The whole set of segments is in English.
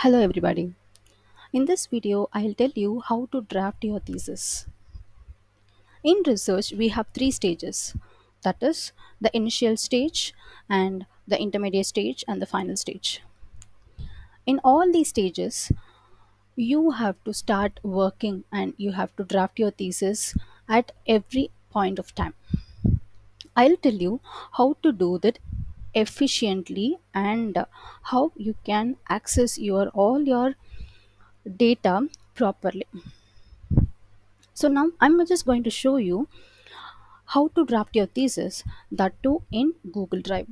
Hello everybody. In this video, I'll tell you how to draft your thesis. In research, we have three stages. That is the initial stage and the intermediate stage and the final stage. In all these stages, you have to start working and you have to draft your thesis at every point of time. I'll tell you how to do that efficiently and how you can access your all your data properly. So now I'm just going to show you how to draft your thesis, that too in Google Drive.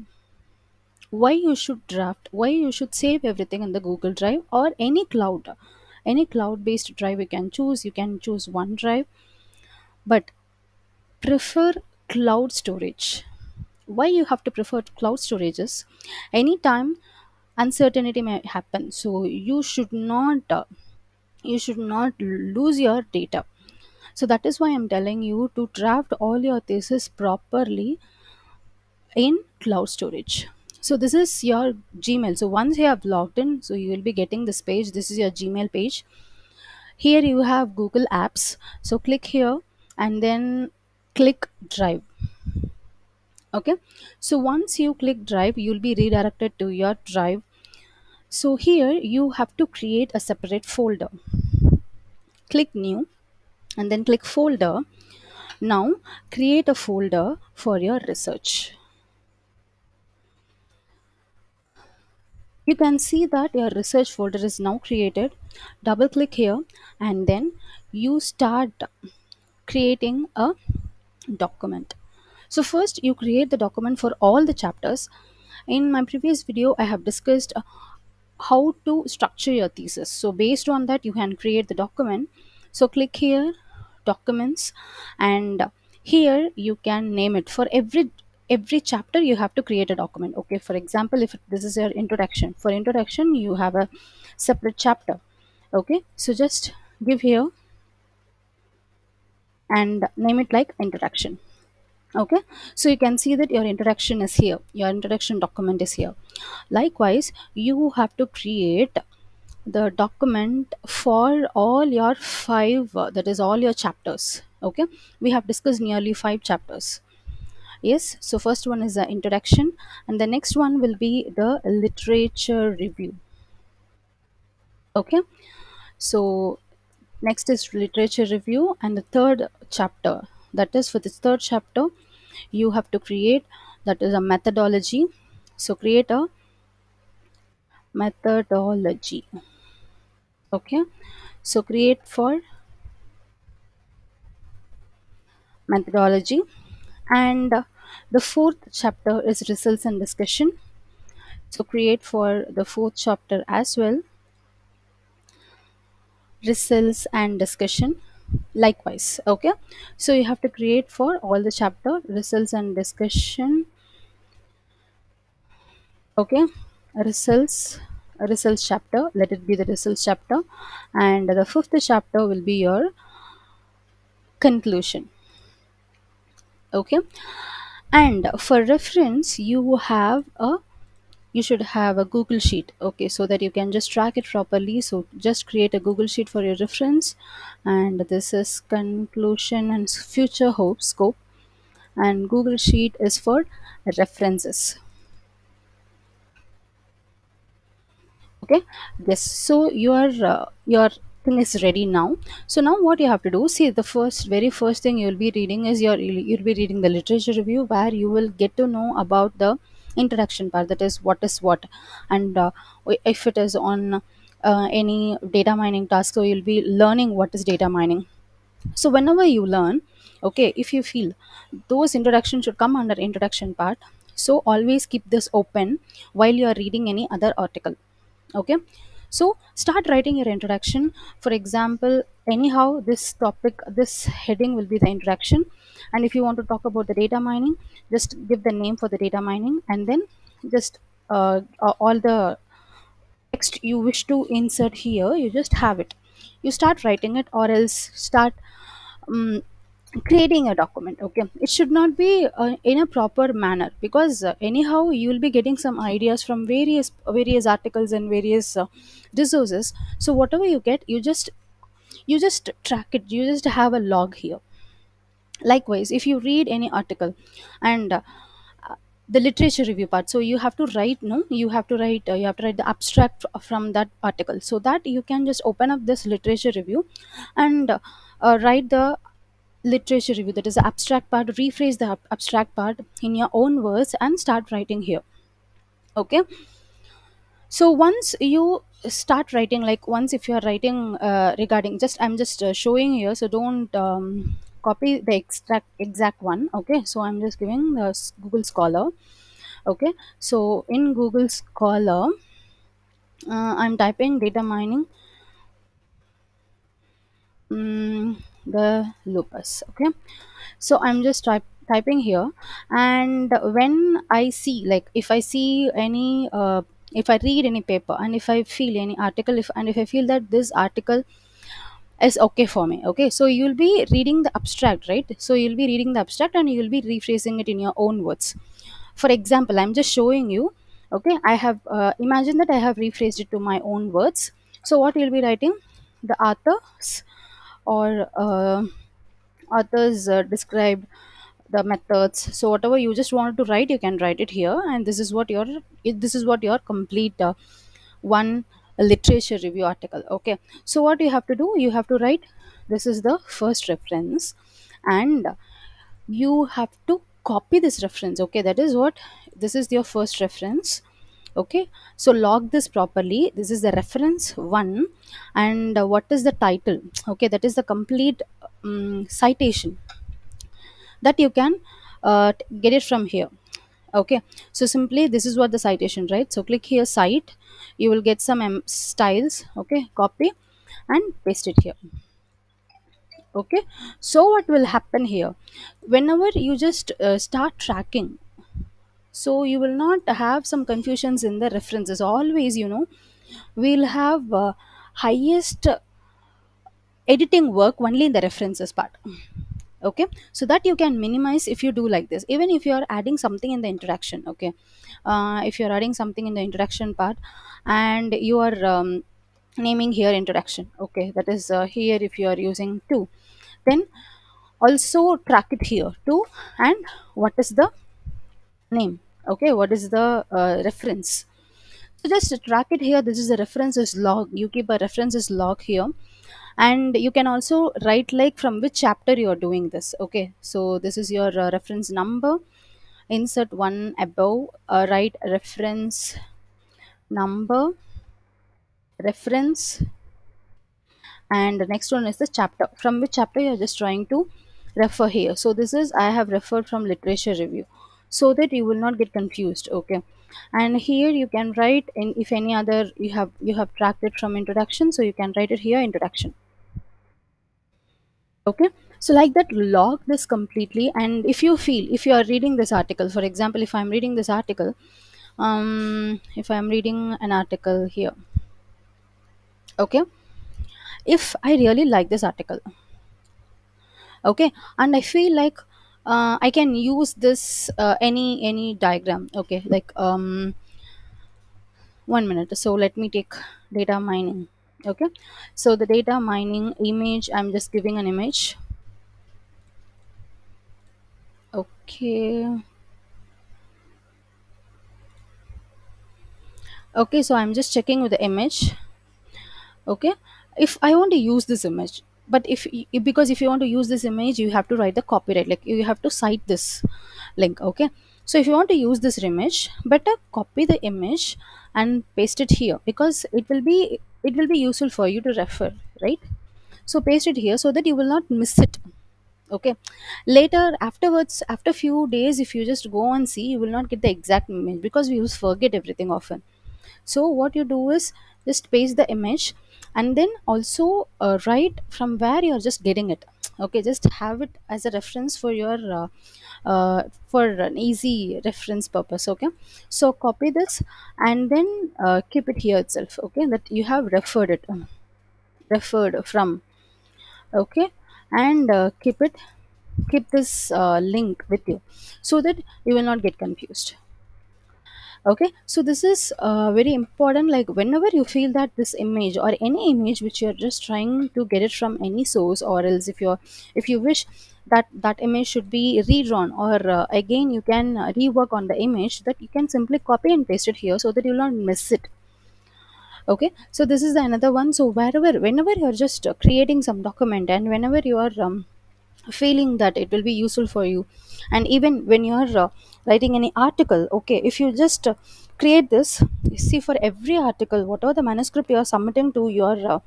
Why you should draft, why you should save everything in the Google Drive or any cloud based drive you can choose OneDrive, but prefer cloud storage. Why you have to prefer cloud storage is anytime uncertainty may happen, so you should not lose your data. So that is why I'm telling you to draft all your thesis properly in cloud storage. So this is your Gmail. So once you have logged in, so you will be getting this page. This is your Gmail page. Here you have Google Apps. So click here and then click Drive. Okay. So once you click Drive, you'll be redirected to your Drive. So here you have to create a separate folder. Click New and then click Folder. Now create a folder for your research. You can see that your research folder is now created. Double click here and then you start creating a document. So first you create the document for all the chapters. In my previous video I have discussed how to structure your thesis. So based on that you can create the document. So click here, documents, and here you can name it. For every chapter you have to create a document. Okay, for example, if this is your introduction, for introduction you have a separate chapter. Okay, so just give here and name it like introduction. Okay, so you can see that your introduction is here, your introduction document is here. Likewise, you have to create the document for all your five that is all your chapters. Okay, we have discussed nearly 5 chapters. Yes, so first one is the introduction and the next one will be the literature review. Okay, so next is literature review and the third chapter, that is for this third chapter you have to create, that is a methodology. So create a methodology. Okay, so create for methodology. And the fourth chapter is results and discussion. So create for the fourth chapter as well, results and discussion. Likewise, okay, so you have to create for all the chapter results and discussion. Okay, results chapter, let it be the results chapter, and the fifth chapter will be your conclusion. Okay, and for reference you should have a Google sheet. Okay, so that you can just track it properly. So just create a Google sheet for your reference, and this is conclusion and future hope scope, and Google sheet is for references. Okay, yes, so your thing is ready now. So now what you have to do, see, the very first thing you'll be reading is you'll be reading the literature review, where you will get to know about the introduction part, that is what, and if it is on any data mining task, so you'll be learning what is data mining. So whenever you learn, okay, if you feel those introduction should come under introduction part, so always keep this open while you are reading any other article. Okay, so start writing your introduction. For example, anyhow this topic, this heading will be the introduction, and if you want to talk about the data mining, just give the name for the data mining, and then just all the text you wish to insert here, you just have it, you start writing it, or else start um, creating a document. Okay, it should not be in a proper manner, because anyhow you will be getting some ideas from various articles and various resources. So whatever you get, you just track it, you just have a log here. Likewise, if you read any article and the literature review part, so you have to write, no, you have to write the abstract from that article, so that you can just open up this literature review and write the literature review, that is the abstract part, rephrase the abstract part in your own words and start writing here. Okay, so once you start writing, like once if you are writing regarding, just I'm just showing here, so don't copy the exact one. Okay, so I'm just giving the Google Scholar. Okay, so in Google Scholar, I'm typing data mining, the lupus. Okay, so I'm just typing here, and when I see, like if I see any if I read any paper and if I feel any article, if I feel that this article is okay for me. Okay, so you'll be reading the abstract, right? So you'll be reading the abstract and you'll be rephrasing it in your own words. For example, I'm just showing you. Okay, I have imagine that I have rephrased it to my own words. So what you'll be writing, the authors or authors described the methods. So whatever you just wanted to write, you can write it here, and this is what your complete one literature review article. Okay, so what you have to do, you have to write, this is the first reference, and you have to copy this reference. Okay, that is what, this is your first reference. Okay, so log this properly, this is the reference one, and what is the title? Okay, that is the complete citation that you can get it from here. Okay, so simply this is what the citation, right? So click here, cite, you will get some styles. Okay, copy and paste it here. Okay, so what will happen here, whenever you just start tracking, so you will not have some confusions in the references. Always, we'll have highest editing work only in the references part. Okay, so that you can minimize if you do like this, even if you are adding something in the interaction. Okay, if you're adding something in the interaction part and you are naming here interaction. Okay, that is here, if you are using two, then also track it here too, and what is the name? Okay, what is the reference? So just track it here, this is the references log, you keep a references log here. And you can also write like from which chapter you are doing this. Okay, so this is your reference number, insert one above, write reference number, reference, and the next one is the chapter, from which chapter you are just trying to refer here. So this is, I have referred from literature review, so that you will not get confused. Okay, and here you can write in, if any other you have tracked it from introduction, so you can write it here, introduction. Okay, so like that, log this completely. And if you feel, if you are reading this article, for example, if I'm reading this article, if I'm reading an article here. Okay, if I really like this article, okay, and I feel like I can use this any diagram. Okay, like 1 minute, so let me take data mining. Okay, so the data mining image, I'm just giving an image. Okay, okay, so I'm just checking with the image. Okay, if I want to use this image, but because if you want to use this image, you have to write the copyright, like you have to cite this link. Okay, so if you want to use this image, better copy the image and paste it here, because it will be useful for you to refer, right? So paste it here so that you will not miss it. Okay, later afterwards, after few days, if you just go and see, you will not get the exact image, because we just forget everything often. So what you do is just paste the image, and then also write from where you're just getting it. Okay, just have it as a reference for your for an easy reference purpose. Okay, so copy this and then keep it here itself. Okay, that you have referred it, referred from. Okay, and keep it keep this link with you so that you will not get confused. Okay, so this is very important. Like whenever you feel that this image or any image which you're just trying to get it from any source, or else if you wish that that image should be redrawn, or again you can rework on the image, that you can simply copy and paste it here so that you'll not miss it. Okay, so this is the another one. So whenever you're just creating some document, and whenever you are feeling that it will be useful for you, and even when you are writing any article, okay, if you just create this, you see, for every article, whatever the manuscript you are submitting to your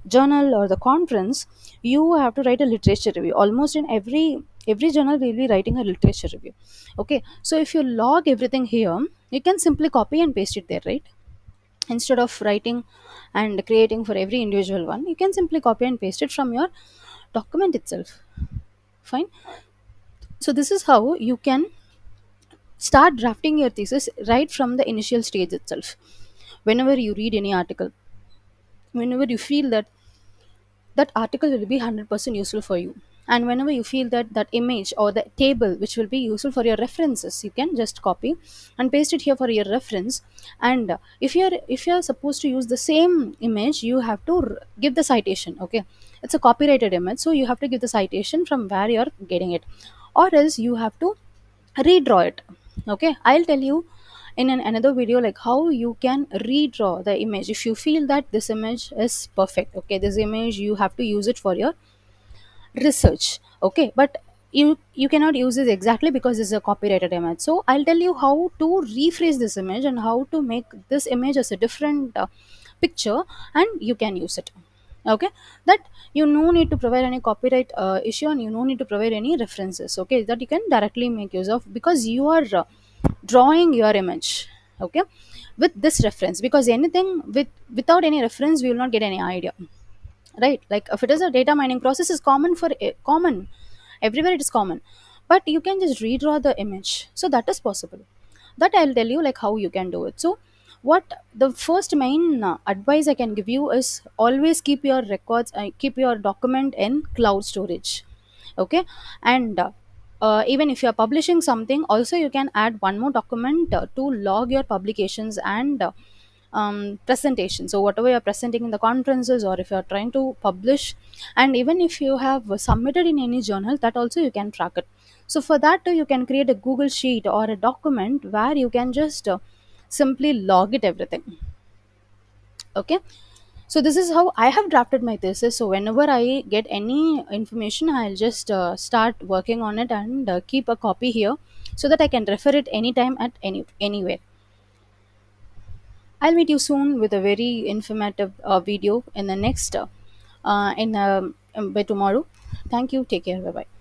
journal or the conference, you have to write a literature review. Almost in every journal will be writing a literature review. Okay, so if you log everything here, you can simply copy and paste it there, right? Instead of writing and creating for every individual one, you can simply copy and paste it from your document itself. Fine. So this is how you can start drafting your thesis right from the initial stage itself. Whenever you read any article, whenever you feel that that article will be 100% useful for you, and whenever you feel that that image or the table which will be useful for your references, you can just copy and paste it here for your reference. And if you're supposed to use the same image, you have to give the citation. Okay, it's a copyrighted image, so you have to give the citation from where you're getting it, or else you have to redraw it. Okay, I'll tell you in another video like how you can redraw the image if you feel that this image is perfect. Okay, this image you have to use it for your research. Okay, but you cannot use this exactly because it's a copyrighted image. So I'll tell you how to rephrase this image and how to make this image as a different picture, and you can use it. Okay, that you no need to provide any copyright issue, and you no need to provide any references. Okay, that you can directly make use of because you are drawing your image. Okay, with this reference, because anything without any reference we will not get any idea, right? Like if it is a data mining process, is common for common everywhere, it is common, but you can just redraw the image, so that is possible. That I'll tell you like how you can do it. So what the first main advice I can give you is always keep your records, keep your document in cloud storage. Okay, and even if you are publishing something, also you can add one more document to log your publications and presentation. So whatever you're presenting in the conferences, or if you're trying to publish, and even if you have submitted in any journal, that also you can track it. So for that too, you can create a Google sheet or a document where you can just simply log it everything. Okay, so this is how I have drafted my thesis. So whenever I get any information, I'll just start working on it and keep a copy here so that I can refer it anytime at anywhere. I'll meet you soon with a very informative video in the next in by tomorrow. Thank you. Take care. Bye bye.